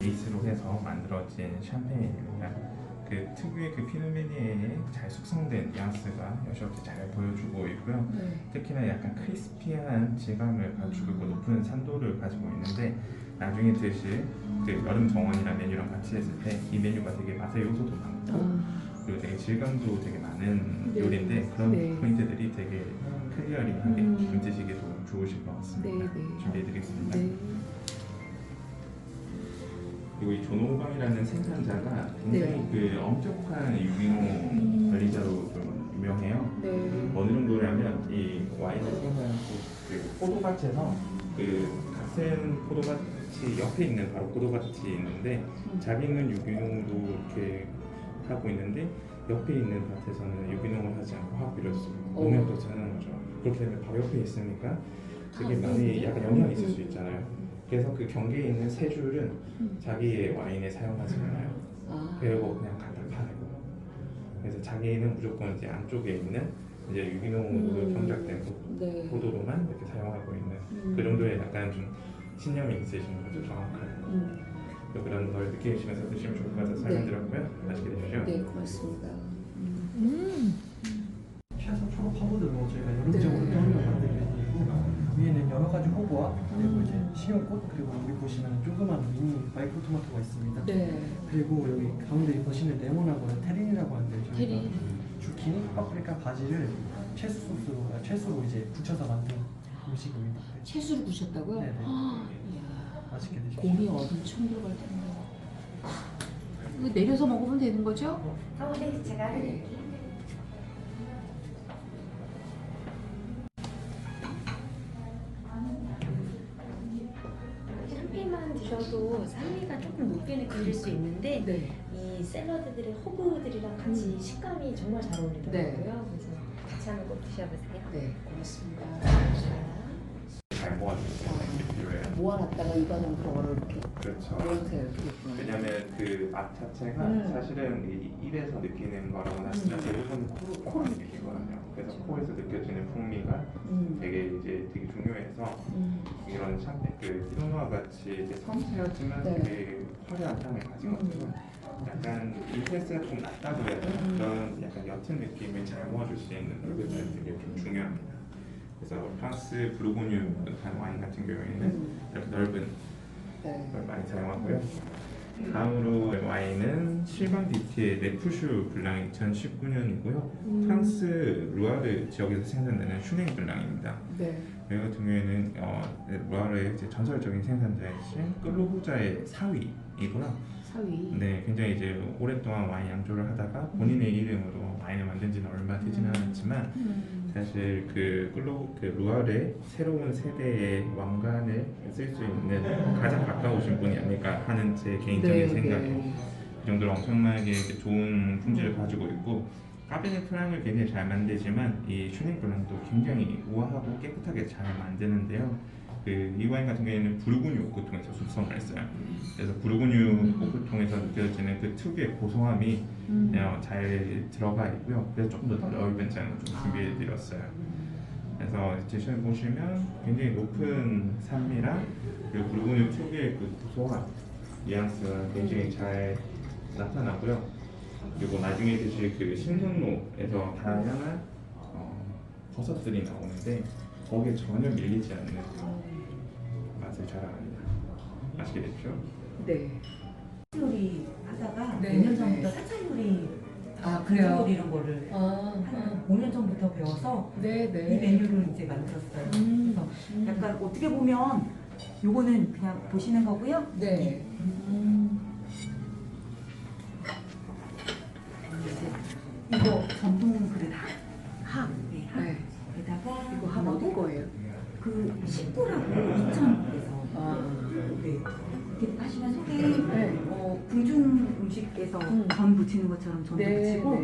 베이스로 해서 만들어진 샴페인입니다. 그 특유의 그 피노메니에의 잘 숙성된 뉘앙스가 여지없이 잘 보여주고 있고요. 특히나 약간 크리스피한 질감을 갖추고 높은 산도를 가지고 있는데 나중에 드실 그 여름 정원이라는 메뉴랑 같이 했을 때 이 메뉴가 되게 맛의 요소도 많고 그리고 되게 질감도 되게 많은 요리인데 그런 포인트들이 되게 클리어링하게 좀 드시기도 좋으실 것 같습니다. 준비해드리겠습니다. 그리고 이 존오방이라는 생산자가 굉장히 그 엄격한 유기농 관리자로 좀 유명해요. 어느 정도냐면 이 와인을 생산하는 그 포도밭에서 그 같은 포도밭이 옆에 있는 바로 포도밭이 있는데 자기는 유기농으로 이렇게 하고 있는데 옆에 있는 밭에서는 유기농을 하지 않고 화학비료를 쓰고 농약도 쓰는 거죠. 그렇게 되면 바로 옆에 있으니까 되게 많이 약간 영향이 있을 수 있잖아요. 그래서 그 경계에 있는 세 줄은 자기의 와인에 사용하지 않아요. 그리고 그냥 갖다 팔고. 그래서 자기는 무조건 이제 안쪽에 있는 이제 유기농으로 경작된 포도로만 이렇게 사용하고 있는 그 정도의 약간 좀 신념이 있으신 거죠, 정확하게. 그런 걸 느끼시면서 드시면 좋을 것 같아서 설명드렸고요. 맛있게 드십시오. 네, 고맙습니다. 최소 초록 허브들로 저희가 여름적으로 떠올려 만든 메뉴이고 위에는 여러 가지 허브와 그리고 이제 식용꽃 그리고 여기 보시면 조그만 미니 마이크로 토마토가 있습니다. 그리고 여기 가운데 보시는 레몬하고는 테린이라고 하는데 저희가 주키니, 파프리카, 바질을 채소로 이제 부쳐서 만든 음식입니다. 채소를 부셨다고요? 네네. 이야, 맛있게 드십시오. 곰이 엄청 들어갈 텐데. 이거 내려서 먹으면 되는 거죠? 네, 제가 해드릴게요. 샴페인만 드셔도 산미가 조금 높게 느껴질 수 있는데 이 샐러드들의 허브들이랑 같이 식감이 정말 잘 어울리더라고요. 그래서 같이 한번 꼭 드셔보세요. 네, 고맙습니다. 잘 모아주세요. 이게 필요해요. 모아놨다가 입안으로 그거를 이렇게 그렇죠. 모아서요. 이렇게. 왜냐면 그 맛 자체가 사실은 이 입에서 느끼는 거라고 하시면 대부분 코로 느끼거든요. 그래서 코에서 느껴지는 풍미가 되게 중요해서 이런 샴페인 그 피노누아 같이 이제 섬세하지만 되게 화려한 향을 가진 것들은 약간 인테스가 좀 낮다고 해야 되나? 그런 약간 옅은 느낌을 잘 모아줄 수 있는 얼굴이 되게 좀 중요합니다. 그래서 프랑스 부르고뉴한 와인 같은 경우에는 이렇게 넓은 걸 많이 사용하고요. 다음으로 와인은 실방 디티의 네프슈 블랑 2019년이고요. 프랑스 루아르 지역에서 생산되는 슈냉 블랑입니다. 이 같은 경우에는 루아르의 전설적인 생산자이신 끌로부자의 사위이고요. 네, 굉장히 이제 오랫동안 와인 양조를 하다가 본인의 이름으로 와인을 만든 지는 얼마 되지는 않았지만 사실 그 루아르의 새로운 세대의 왕관을 쓸 수 있는 가장 가까우신 분이 아닐까 하는 제 개인적인 생각이에요. 그 정도로 엄청나게 좋은 품질을 가지고 있고 까베네 프랑을 굉장히 잘 만들지만 이 슈냉 블랑도 굉장히 우아하고 깨끗하게 잘 만드는데요. 이 와인 같은 경우에는 부르고뉴 오크통에서 숙성을 했어요. 그래서 부르고뉴 오크통에서 느껴지는 그 특유의 고소함이 잘 들어가 있고요. 그래서 조금 더 넓은 잔을 좀 준비해드렸어요. 그래서 드셔보시면 굉장히 높은 산미랑 그리고 부르고뉴 특유의 그 고소한 뉘앙스가 굉장히 잘 나타나고요. 그리고 나중에 드실 그 신선로에서 다양한 버섯들이 나오는데 거기에 전혀 밀리지 않는 맛을 자랑합니다. 맛있게 드십시오. 요리 하다가 몇 년 전부터 사찰 요리, 그래요? 요리 이런 거를 한 5년 전부터 배워서 이 메뉴를 이제 만들었어요. 그래서 약간 어떻게 보면 요거는 그냥 보시는 거고요. 이거 전동 그릇 학. 에다가 이거 한 어디 거예요? 그 식구라고 이천에서 이렇게 하시면 속에 궁중 음식에서 전 부치는 것처럼 전도 부치고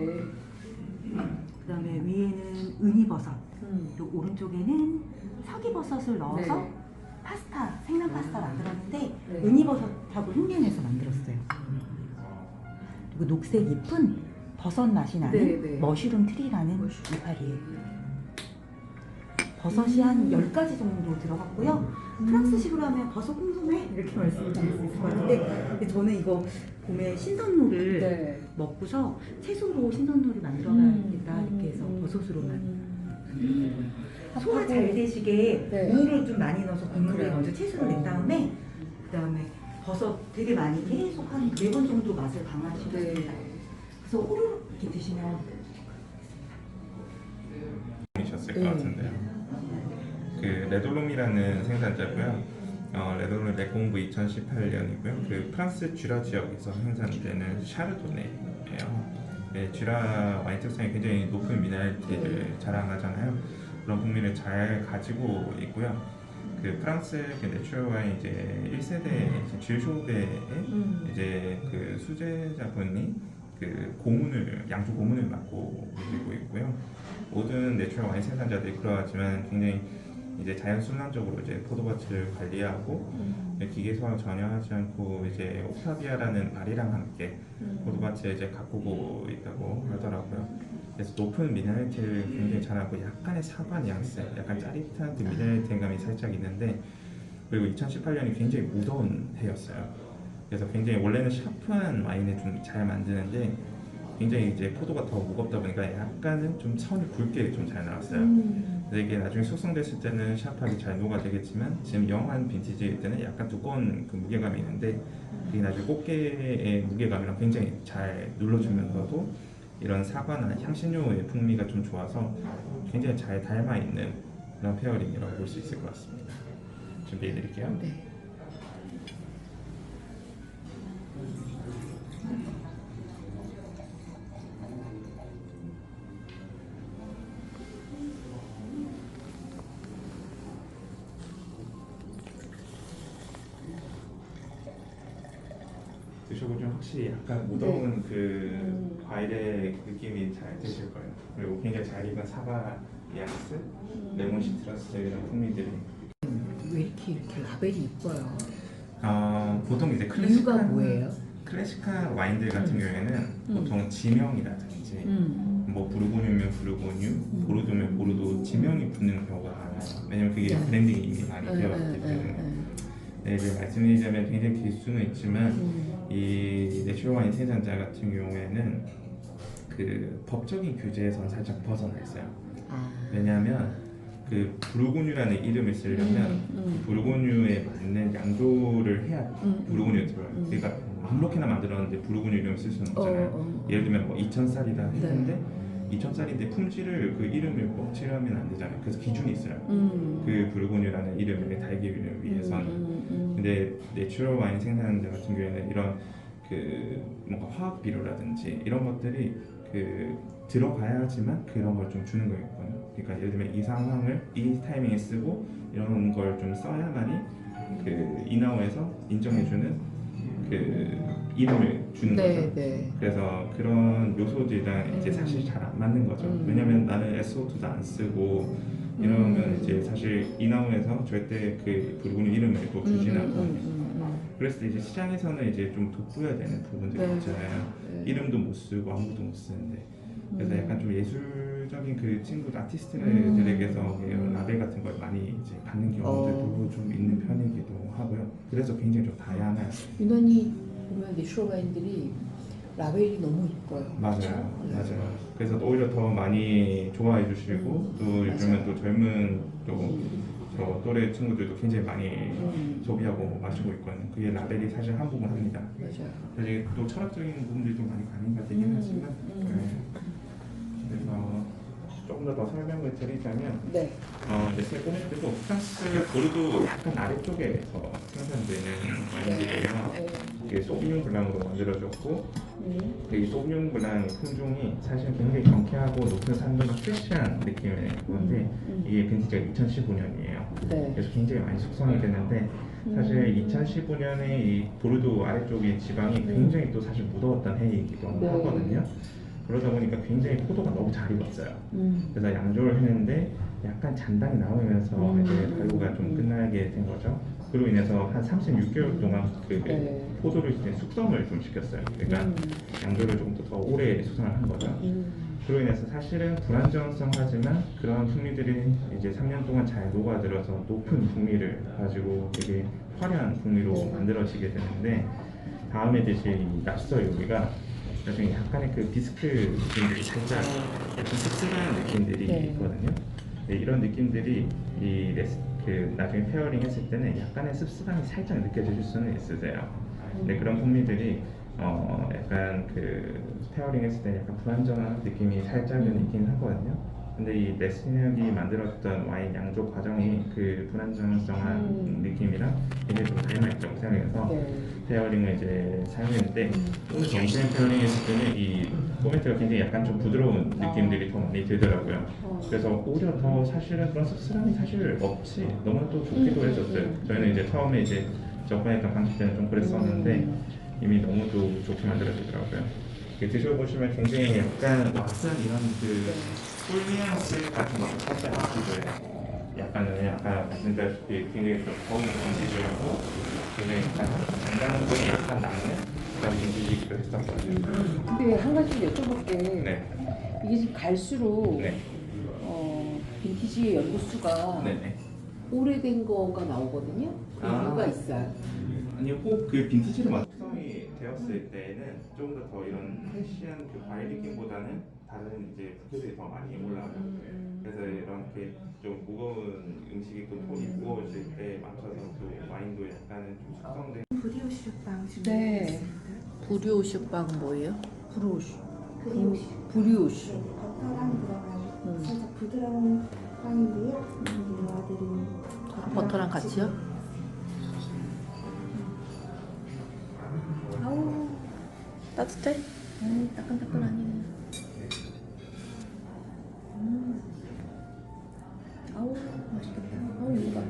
그다음에 위에는 은이버섯 또 오른쪽에는 서기버섯을 넣어서 파스타, 생면 파스타 만들었는데 은이버섯하고 흉내내서 만들었어요. 그리고 녹색 잎은 버섯 맛이 나는 머쉬룸 트리라는 이파리예요. 버섯이 한 10가지 정도 들어갔고요. 프랑스식으로 하면 버섯 콩소메 이렇게 말씀드릴 수 있을 것 같은데, 근데 저는 이거 봄에 신선로를 먹고서 채소로 신선로를 만들어야겠다 이렇게 해서 버섯으로만 소화 잘 되시게 무를 좀 많이 넣어서 국물에 먼저 채소를 낸 다음에 그다음에 버섯 되게 많이 계속 한 4번 정도 맛을 강화시켰습니다. 그래서 호로록 이렇게 드시면 이셨을 것 같은데요. 그 레돌롬이라는 생산자고요. 레돌롬 레공부 2018년이고요. 그 프랑스 쥐라 지역에서 생산되는 샤르도네예요. 네, 쥐라 와인 특성이 굉장히 높은 미네랄티를 자랑하잖아요. 그런 풍미를 잘 가지고 있고요. 그 프랑스 그 내추럴 와인 이제 1세대 질쇼베의 이제 그 수제자분이 그 고문을 양조 고문을 맡고 계시고 있고요. 모든 내추럴 와인 생산자들이 그러하지만 굉장히 이제 자연 순환적으로 이제 포도밭을 관리하고 기계소화 전혀 하지 않고 이제 옥타비아라는 발이랑 함께 포도밭을 이제 가꾸고 있다고 하더라고요. 그래서 높은 미네랄티를 굉장히 잘하고 약간의 사과 뉘앙스, 약간 짜릿한 그 미네랄티감이 살짝 있는데, 그리고 2018년이 굉장히 무더운 해였어요. 그래서 굉장히 원래는 샤프한 와인을 좀 잘 만드는데 굉장히 이제 포도가 더 무겁다 보니까 약간은 좀 선이 굵게 좀 잘 나왔어요. 그래서 이게 나중에 숙성됐을 때는 샤프하게 잘 녹아되겠지만 지금 영한 빈티지일 때는 약간 두꺼운 그 무게감이 있는데 이게 나중에 꽃게의 무게감이랑 굉장히 잘 눌러주면서도 이런 사과나 향신료의 풍미가 좀 좋아서 굉장히 잘 닮아 있는 그런 페어링이라고 볼 수 있을 것 같습니다. 준비해 드릴게요. 네. 드셔보시면 확실히 약간 무더운 그 과일의 느낌이 잘 드실 거예요. 그리고 굉장히 잘 익은 사과 뉘앙스, 레몬 시트러스 이런 풍미들이 왜 이렇게 라벨이 이뻐요? 보통 이제 이유가 뭐예요? 클래식한 와인들 같은 경우에는 보통 지명이라든지 뭐 부르고뉴면 부르고뉴, 보르도면 보르도 지명이 붙는 경우가 많아요. 왜냐면 그게 브랜딩이 이미 많이 되어 있기 때문에. 네, 이제 말씀드리자면 굉장히 길 수는 있지만 이 내추럴 와인 생산자 같은 경우에는 그 법적인 규제에서는 살짝 벗어나 있어요. 왜냐하면 그 부르고뉴라는 이름을 쓰려면 부르고뉴에 맞는 양조를 해야 부르고뉴에 들어요. 그러니까 아무렇게나 만들었는데 부르고뉴 이름을 쓸 수는 없잖아요. 예를 들면 뭐 2000쌀이다 했는데 2000쌀인데 품질을 그 이름을 뭐 칠하면 안 되잖아요. 그래서 기준이 있어요. 그 부르고뉴라는 이름을 달기 위해서는. 근데 내추럴 와인 생산자 같은 경우에는 이런 그 뭔가 화학 비료라든지 이런 것들이 그 들어가야지만 그런 걸 좀 주는 거였거든요. 그러니까 예를 들면 이 상황을 이 타이밍에 쓰고 이런 걸 좀 써야만이 그 이나우에서 인정해주는 그 이름을 주는 거죠. 그래서 그런 요소들이랑 이제 사실 잘 안 맞는 거죠. 왜냐면 나는 SO2도 안 쓰고 이러면 이제 사실 이나우에서 절대 그 부르고뉴 이름을 또 주진 않거든요. 그래서 이제 시장에서는 이제 좀 돋보여야 되는 부분들이 있잖아요. 이름도 못 쓰고 아무것도 못 쓰는데. 그래서 약간 좀 예술적인 그 친구 아티스트들에게서 라벨 같은 걸 많이 이제 받는 경우들도 좀 있는 편이기도 하고요. 그래서 굉장히 좀 다양한. 유난히 보면 내추럴 와인들이 라벨이 너무 이뻐요. 맞아요, 맞아요. 그래서 오히려 더 많이 좋아해 주시고 또 요즘은 또 젊은 저 또래 친구들도 굉장히 많이 소비하고 마시고 있거든요. 그게 라벨이 사실 한 부분 합니다. 맞아요. 사실 또 철학적인 부분들도 많이 가미가 되긴 하지만 그래서 조금 더 설명을 드리자면 이제 세 번째도 프랑스 보르도 약간 아래쪽에서 생산되는 와인들이에요. 이게 소비뇽 블랑으로 만들어졌고 이 소비뇽 블랑의 품종이 사실 굉장히 경쾌하고 높은 산도가 프레시한 느낌의 건데 이게 빈티지가 2015년이에요. 그래서 굉장히 많이 숙성이 됐는데 사실 2015년에 이 보르도 아래쪽의 지방이 굉장히 또 사실 무더웠던 해이기도 하거든요. 그러다 보니까 굉장히 포도가 너무 잘 익었어요. 그래서 양조를 했는데 약간 잔당이 나오면서 이제 발효가 좀 끝나게 된 거죠. 그로 인해서 한 36개월 동안 그 포도를 이제 숙성을 좀 시켰어요. 그러니까 양조를 조금 더 오래 수성을 한 거죠. 그로 인해서 사실은 불안정성하지만 그런 풍미들이 이제 3년 동안 잘 녹아들어서 높은 풍미를 가지고 되게 화려한 풍미로 만들어지게 되는데, 다음에 드실 이 랍스터 요리가 나중에 약간의 그 비스크 느낌들이 살짝 약간 씁쓸한 느낌들이 있거든요. 네, 이런 느낌들이 그 나중에 페어링 했을 때는 약간의 씁쓸함이 살짝 느껴지실 수는 있으세요. 근데 그런 풍미들이 약간 그 페어링 했을 때 약간 불안정한 느낌이 살짝은 있긴 하거든요. 근데 이 레스니악이 만들었던 와인 양조 과정이 그 불안정성한 느낌이랑 굉장히 좀 닮아있다고 생각해서 페어링을 이제 사용했는데, 오늘 정신 페어링 했을 때는 이 포멘트가 굉장히 약간 좀 부드러운 느낌들이 더 많이 들더라고요. 그래서 오히려 더 사실은 그런 씁쓸함이 사실 없이 너무 또 좋기도 했었어요. 저희는 이제 처음에 이제 접근했던 방식 때는 좀 그랬었는데 이미 너무 또 좋게 만들어지더라고요. 드셔보시면 굉장히 약간 왁스한 이런 그 폴리앙스 같은 것도 살짝 느끼고요. 약간은 아까 말씀드렸다시피 굉장히 좀 거운 음식이고 굉장히 약간 건강성이 약간 남는 그런 음식이기도 했었거든요. 근데 한 가지 좀 여쭤볼게. 네. 이게 지금 갈수록 네. 빈티지 연도수가 네네. 오래된 거가 나오거든요. 그 이유가 있어요. 아니 꼭 그 빈티지로 완성이 되었을 때는 좀 더 이런 프레시한 그 과일 느낌보다는 다른 이제 부피들이 더 많이 올라와요. 그래서 이렇게 좀 무거운 음식이 또 톤이 무거워질 때 맞춰서 또 와인도 약간은 좀 숙성된 브리오슈 빵 네. 준비했습니다. 브리오슈 빵 뭐예요? 브리오슈. 브리오슈. 브리오슈. 네, 버터랑 들어간 살짝 부드러운 빵인데요. 도와드린 버터랑 같이요? 아우 따뜻해? 따끈따끈하네. 아우 맛있겠다. 아우 이거 봐.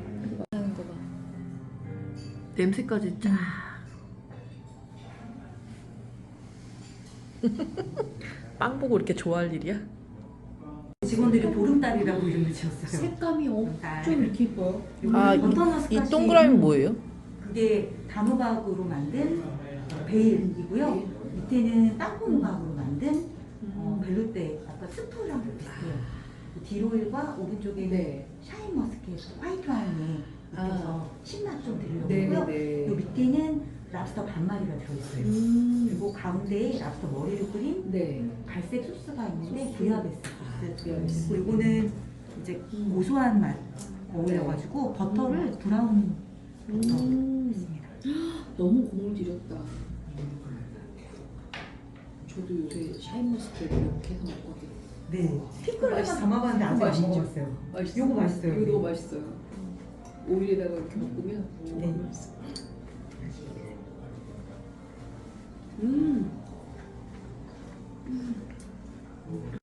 하는 거 봐. 냄새까지 쫙. 빵 보고 이렇게 좋아할 일이야? 직원들이 보름달이라고 이름을 지었어요. 색감이 엄청 이렇게 예뻐요. 이 동그라미 뭐예요? 그게 단호박으로 만든 베일이고요. 밑에는 땅콩박으로 만든 벨루테, 아까 스프랑 비슷해요. 디로일과 오른쪽에는 샤인머스켓, 화이트 와인에 입혀서 신맛 좀 드리려고요. 이 밑에는 랍스터 반마리가 들어있어요. 그리고 가운데에 랍스터 머리를 뿌린 갈색 소스가 있는데 부야베스 소스. 그리고 이거는 이제 고소한 맛 어울려가지고 버터를 브라운 버터 했습니다. 너무 공을 들였다. 저도 요새 샤인머스켓 이렇게 해서 먹거든요. 네. 피클을 하나 담아봤는데 아직 안 맛있죠? 먹어봤어요. 맛있어요. 요거 맛있어요. 이거 너무 맛있어요. 오일에다가 이렇게 볶으면 네.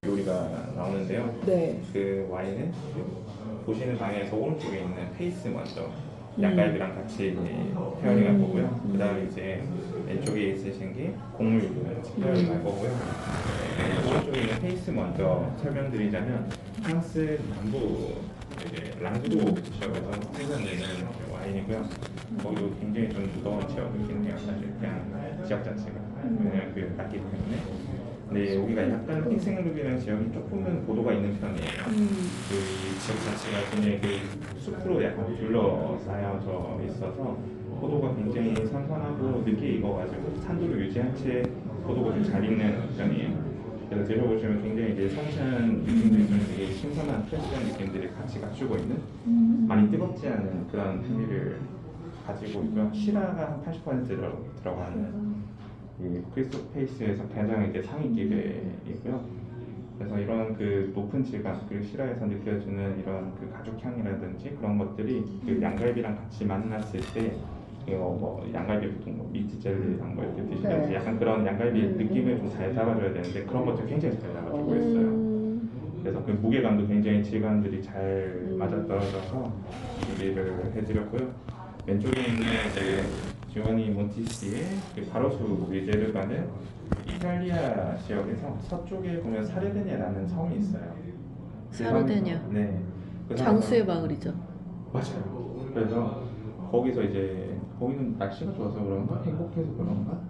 요리가 나오는데요. 네. 그 와인은 보시는 방에서 오른쪽에 있는 페이스 먼저 양갈비랑 같이 페어링할 거고요. 그 다음에 이제 왼쪽에 있으신 게 곡물도 같이 페어링할 거고요. 네, 오른쪽에 있는 페이스 먼저 설명드리자면 프랑스 남부 이제 랑구도 지역에서 생산되는 와인이고요. 거기도 굉장히 좀 무더운 지역이긴 해요. 사실 그냥 지역 자체가 왜냐면 그 낮기 때문에. 네, 여기가 약간 픽싱루비라는 지역이 조금은 고도가 있는 편이에요. 그 지역 자체가 굉장히 그 숲으로 약간 둘러싸여져 있어서 고도가 굉장히 선선하고 늦게 익어가지고 산도를 유지한 채 고도가 좀 잘 익는 편이에요. 그래서 드셔보시면 굉장히 이제 성찬 느낌들이 좀 되게 신선한 프레시한 느낌들이 같이 갖추고 있는 많이 뜨겁지 않은 그런 풍미를 가지고 있고요. 시라가 한 80% 들어가는 이 크리스토 페이스에서 가장 이제 상위 기대이고요. 그래서 이런 그 높은 질감, 그 시라에서 느껴지는 이런 그 가죽 향이라든지 그런 것들이 그 양갈비랑 같이 만났을 때 이거 뭐 양갈비 보통 뭐 미트 젤리랑 뭐 이렇게 드시는지 약간 그런 양갈비 느낌을 좀 잘 잡아줘야 되는데 그런 것들 굉장히 잘 잡아주고 있어요. 그래서 그 무게감도 굉장히 질감들이 잘 맞아떨어져서 준비를 해드렸고요. 왼쪽에 있는 이제 지오니 몬티시의 그 바로수 리제르바는 이탈리아 지역에서 서쪽에 보면 사르데냐라는 섬이 있어요. 사르데냐. 네. 그 장수의 마을이죠. 맞아요. 그래서 거기서 이제 거기는 날씨가 좋아서 그런가 행복해서 그런가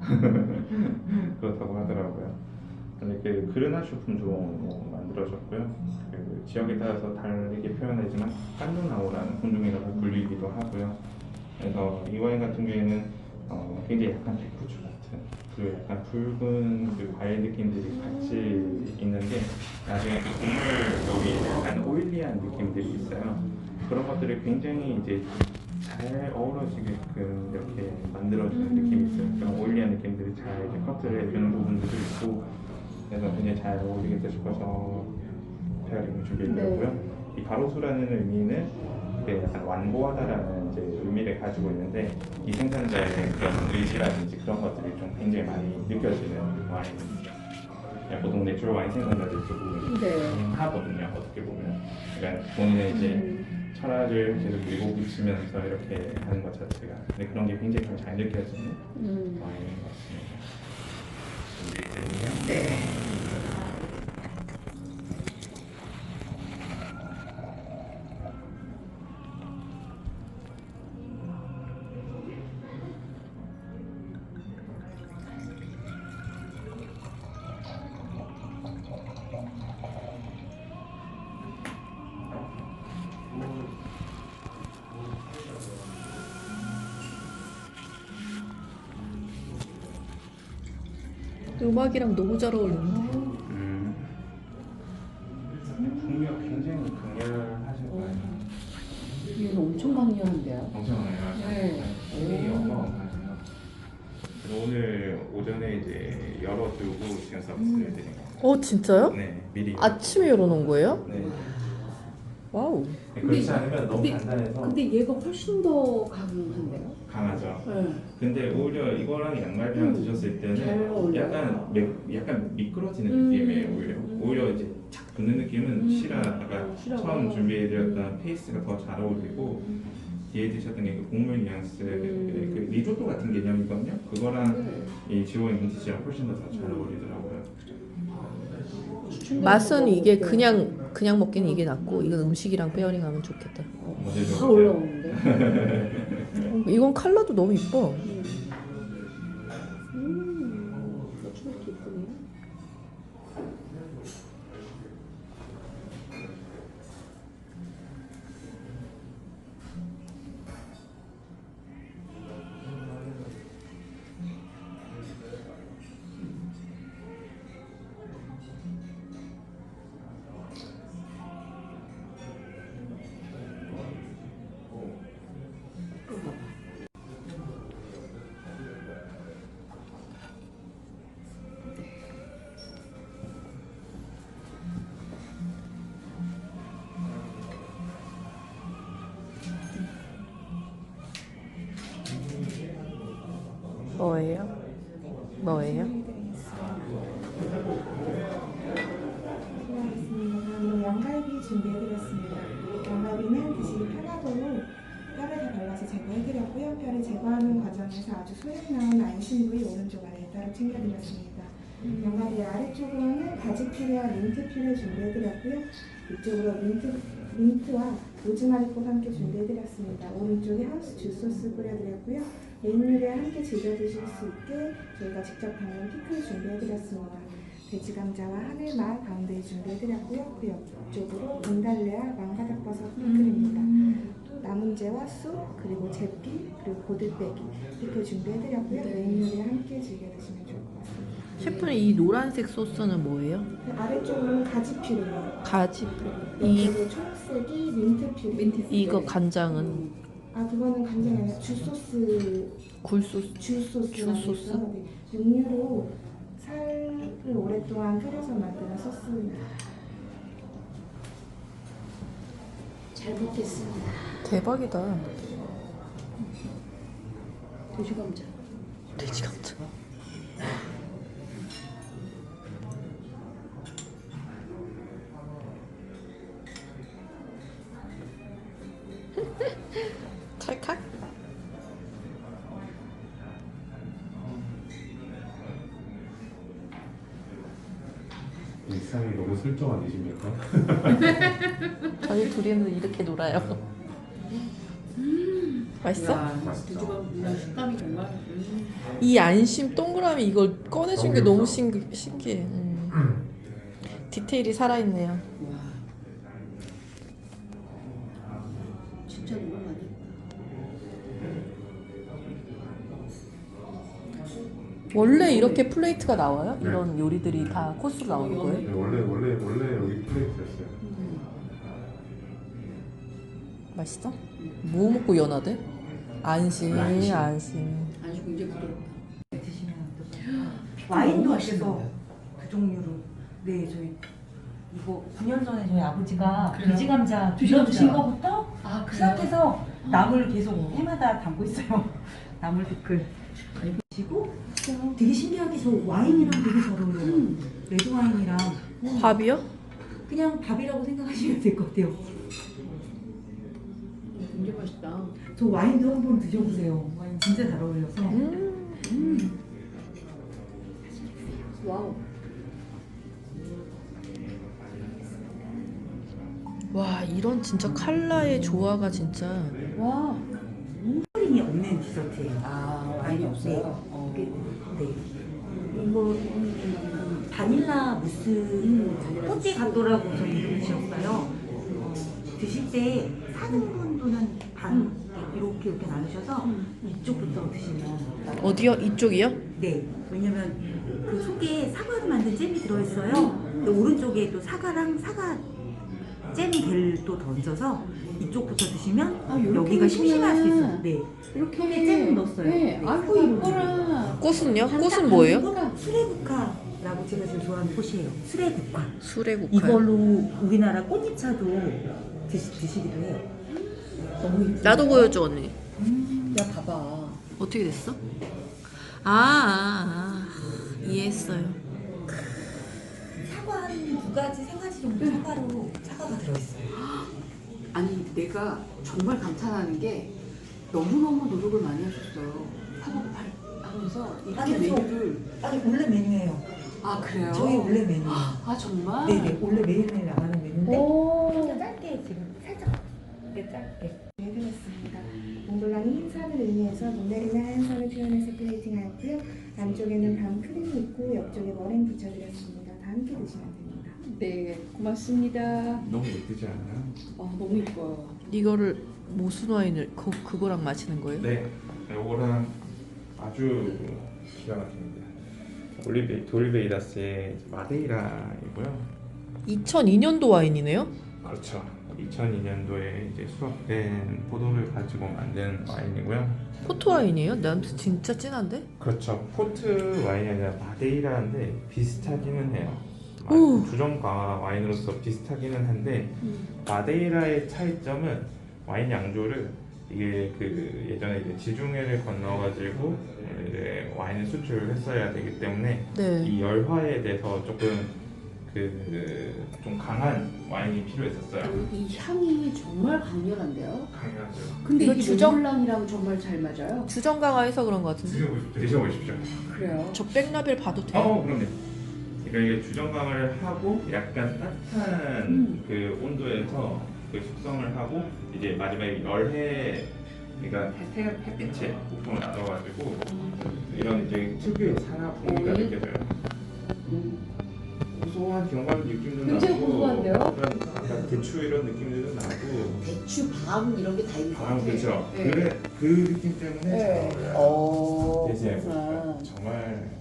그렇다고 하더라고요. 근데 그 그르나 슈품종 만들어졌고요. 그 지역에 따라서 다르게 표현하지만 깐누나오라는 품종이라고 불리기도 하고요. 그래서 이 와인 같은 경우에는 굉장히 약간 백후추 같은 그 약간 붉은 그 과일 느낌들이 같이 있는데 나중에 그 국물 여기 약간 오일리한 느낌들이 있어요. 그런 것들이 굉장히 이제 잘 어우러지게끔 이렇게 만들어주는 느낌이 있어요. 그런 오일리한 느낌들이 잘 이제 커트를 해주는 부분들도 있고 그래서 굉장히 잘 어울리겠다 싶어서 페어링을 준비해드렸고요. 이 가로수라는 의미는 약간 완고하다라는 이제 의미를 가지고 있는데 이 생산자의 그런 의지라든지 그런 것들이 좀 굉장히 많이 느껴지는 와인입니다. 보통 내추럴 와인 생산자들이 조금 하거든요. 어떻게 보면 그러니까 본인의 이제 철학을 계속 밀고붙이면서 이렇게 하는 것 자체가 근데 그런 게 굉장히 좀 잘 느껴지는 와인인 것 같습니다. 준비되면 음악이랑 너무 잘 어울린다. 풍미가 굉장히 강렬하실 거예요. 이건 엄청 강렬한데요? 엄청 강렬하죠. 네. 풍미 어마어마하세요. 그래서 오늘 오전에 이제 열어두고 지금 서비스를 드린 겁니다. 진짜요? 네, 미리. 아침에 열어놓은 거예요? 네. 와우. 네, 그렇지 않으면 너무 간단해서 근데 얘가 훨씬 더 강한데요? 강하죠. 네. 근데 오히려 이거랑 양말이랑 드셨을 잘 때는 어울려요. 약간 미끄러지는 느낌이에요. 오히려 이제 착 붙는 느낌은 시라 아까 처음 준비해드렸던 페이스가 더 잘 어울리고 뒤에 드셨던 게 그 곡물 뉘앙스 그 리조또 같은 개념이거든요. 그거랑 이 지오인 빈티지랑 훨씬 더 잘 어울리더라고요. 맛은 이게 그냥 먹기는 이게 낫고 이건 음식이랑 페어링하면 좋겠다. 다 올라오는데? 이건 컬러도 너무 이뻐. 서춘하게 이쁘네요. 뭐예요? 뭐예요? 다음으로 양갈비 준비해드렸습니다. 양갈비는 드시기 편하도록 뼈를 다 발라서 제거해드렸고요. 뼈를 제거하는 과정에서 아주 소량 나온 안심 부위 오른쪽 아래에 따로 챙겨드렸습니다. 양갈비 아래쪽으로는 가지 퓨레와 민트 퓨레 준비해드렸고요. 위쪽으로 민트와 로즈마리꽃 함께 준비해드렸습니다. 오른쪽에 하우스 주 소스 뿌려드렸고요. 메인 요리에 함께 즐겨 드실 수 있게 저희가 직접 담근 피클 준비해드렸습니다. 돼지 감자와 하늘맛 가운데에 준비해드렸고요. 그 옆쪽으로 민달래와 망가닥버섯 피클입니다. 나문재와 쑥, 그리고 제피, 그리고 고들빼기 피클 준비해드렸고요. 메인 요리에 함께 즐겨 드시면 좋을 것 같습니다. 셰프는 이 노란색 소스는 뭐예요? 아래쪽으로는 가지 퓨레예요. 가지. 이 그리고 초록색이 민트 퓨레. 이거 간장은 그거는 간장이 아니라 주 소스. 굴소스. 주 소스. 주 소스? 네. 육류로 살을 오랫동안 끓여서 만드는 소스입니다. 잘 먹겠습니다. 대박이다. 돼지 감자. 돼지 감자. 찰칵. 일상이 너무 슬쩍 아니십니까? 저희 둘이는 이렇게 놀아요. 맛있어? 돼지 감자 식감이 정말. 이 안심 동그라미 이걸 꺼내준 게 너무 신기해. 디테일이 살아있네요. 와. 진짜 너무 많이 했다. 원래 이렇게 플레이트가 나와요? 네. 이런 요리들이 다 코스로 나오는 거예요? 네, 원래 여기 플레이트였어요. 맛있어? 뭐 먹고 연하대? 안심. 안심. 아주 굉장히 부드럽다. 드시면 와인도 그래서 그 종류로 네 저희 이거 9년 전에 저희 아버지가 돼지 감자 드셔주신 거부터 아, 그 상태에서 나물 계속 해마다 담고 있어요. 나물 피클 그리고 되게 신기하게 저 와인이랑 되게 잘 어울려요. 레드 와인이랑 밥이요? 그냥 밥이라고 생각하시면 될 것 같아요. 굉장히 맛있다. 저 와인도 한번 드셔보세요. 와인 진짜 잘 어울려서. 와우. 와 이런 진짜 칼라의 조화가 진짜. 와. 크림이 없는 디저트예요. 아, 와인이 없어요? 네. 네. 이거 바닐라 무스 포티 가또라고 저희 이름 지었어요. 드실 때 4등분 반 이렇게 나누셔서 이쪽부터 드시면 어디요? 이쪽이요? 네. 왜냐면 그 속에 사과로 만든 잼이 들어있어요. 근데 오른쪽에 또 사과랑 사과 잼을 또 던져서 이쪽부터 드시면 여기가 심심할 수 있어요. 네. 이렇게 속에 잼을 넣었어요. 네. 아이고 이뻐라. 꽃은요? 꽃은 뭐예요? 수레국화라고 제가 제일 좋아하는 꽃이에요. 수레국화. 수레국화. 이걸로 우리나라 꽃잎차도 드시기도 해요. 너무 이쁘죠? 나도 보여줘 언니. 야 봐봐. 어떻게 됐어? 이해했어요. 사과 한 2가지, 3가지 정도 사과가 들어있어요. 아니 내가 정말 감탄하는 게 너무너무 노력을 많이 하셨어요. 하면서 이렇게 아니, 메뉴를. 아니 원래 메뉴예요. 아 그래요? 저희 원래 메뉴. 아 정말? 네네 원래 매일매일 나가는 메뉴인데 오. 좀 짧게 지금 살짝 짧게. 해드렸습니다. 몽블랑이 흰선을 의미해서 눈내리는 하얀선을 표현해서 플레이팅하였고요. 안쪽에는 밤 크림이 있고 옆쪽에 머랭 붙여드렸습니다. 다 함께 드시면 됩니다. 네 고맙습니다. 너무 예쁘지 않아요? 너무 이뻐요. 이거를 무슨 와인을 그거랑 마시는 거예요? 네, 요거랑 아주 기가 막힙니다. 돌베이다스의 마데이라이고요. 2002년도 와인이네요? 그렇죠. 2002년도에 이제 수확된 포도를 가지고 만든 와인이고요. 포트 와인이에요? 나한테 진짜 진한데? 그렇죠. 포트 와인이 아니라 마데이라인데 비슷하기는 해요. 오. 주정과 와인으로서 비슷하기는 한데 마데이라의 차이점은 와인 양조를 이게 그 예전에 이제 지중해를 건너가지고 이제 와인을 수출을 했어야 되기 때문에 네. 이 열화에 대해서 조금 좀 강한 와인이 필요했었어요. 이 향이 정말 강렬한데요? 강하죠. 근데 이거 이 주정- 몽블랑이랑 정말 잘 맞아요? 주정 강화해서 그런 것 같은데. 드셔보십시오. 그래요? 저 백라벨 봐도 돼요? 그럼요. 그러니까 이게 주정강을 하고 약간 따뜻한 그 온도에서 그 숙성을 하고 이제 마지막에 열해 그러니까 햇빛에 부품을 나눠가지고 이런 이제 특유의 산화 풍미가 네. 느껴져요. 고소한 견과류 느낌도 굉장히 나고 고소한데요? 그런 약간 대추 이런 느낌들도 나고 대추, 밤 이런 게 다 있는 것 같아요. 그렇죠. 네. 그래 그 느낌 때문에 네. 잘 어울려요. 대세에 그렇구나. 보니까 정말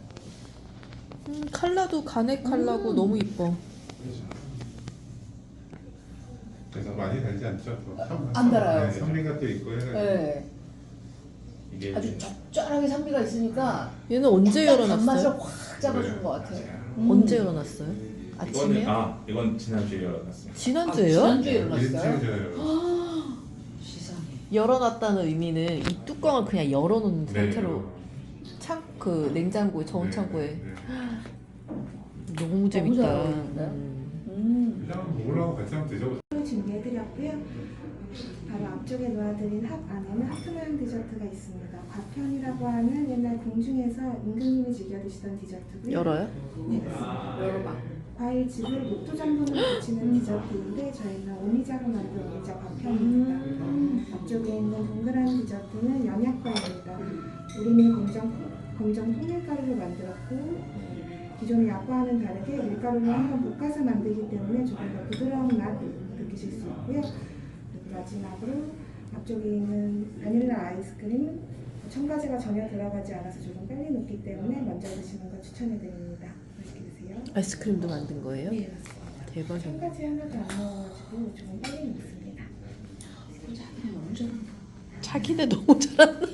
칼라도 가네 칼라고 너무 이뻐. 그래서 많이 달지 않죠? 안 달아요. 네, 현미가 또 있고 해가지고 네. 이게 아주 적절하게 산미가 있으니까 얘는 언제 단맛을 열어놨어요? 확 잡아준 것 같아요. 언제 열어놨어요? 이거는 아침에요? 이건 지난주에 열어놨습니다. 지난주에요? 지난주에 열어놨어요? 일주일이에요. 세상에. 열어놨다는 의미는 이 뚜껑을 그냥 열어놓은 네. 상태로 그 냉장고에 저온 창고에 너무 재밌다. 잘 어울리는데? 그냥 먹으려고 같이 한번 드셔보세요. 준비해드렸고요. 바로 앞쪽에 놓아드린 핫 안에는 하트 모양 디저트가 있습니다. 과편이라고 하는 옛날 궁중에서 임금님이 즐겨 드시던 디저트고요. 열어요? 네. 열어봐. 과일즙을 녹두 전분으로 붙이는 디저트인데 저희는 오미자로 만든 오미자 과편입니다. 앞쪽에 있는 동그란 디저트는 연약과입니다. 우리는 검정 통밀가루로 만들었고 기존의 약과와는 다르게 밀가루를 한번 볶아서 만들기 때문에 조금 더 부드러운 맛 느끼실 수 있고요. 그리고 마지막으로 앞쪽에 있는 바닐라 아이스크림은 첨가제가 전혀 들어가지 않아서 조금 빨리 녹기 때문에 먼저 드시는 걸 추천해드립니다. 맛있게 드세요. 아이스크림도 만든 거예요? 네, 맞습니다. 대박이네. 첨가제 하나도 안 넣어가지고 조금 빨리 녹습니다. 자기네 너무 잘한다.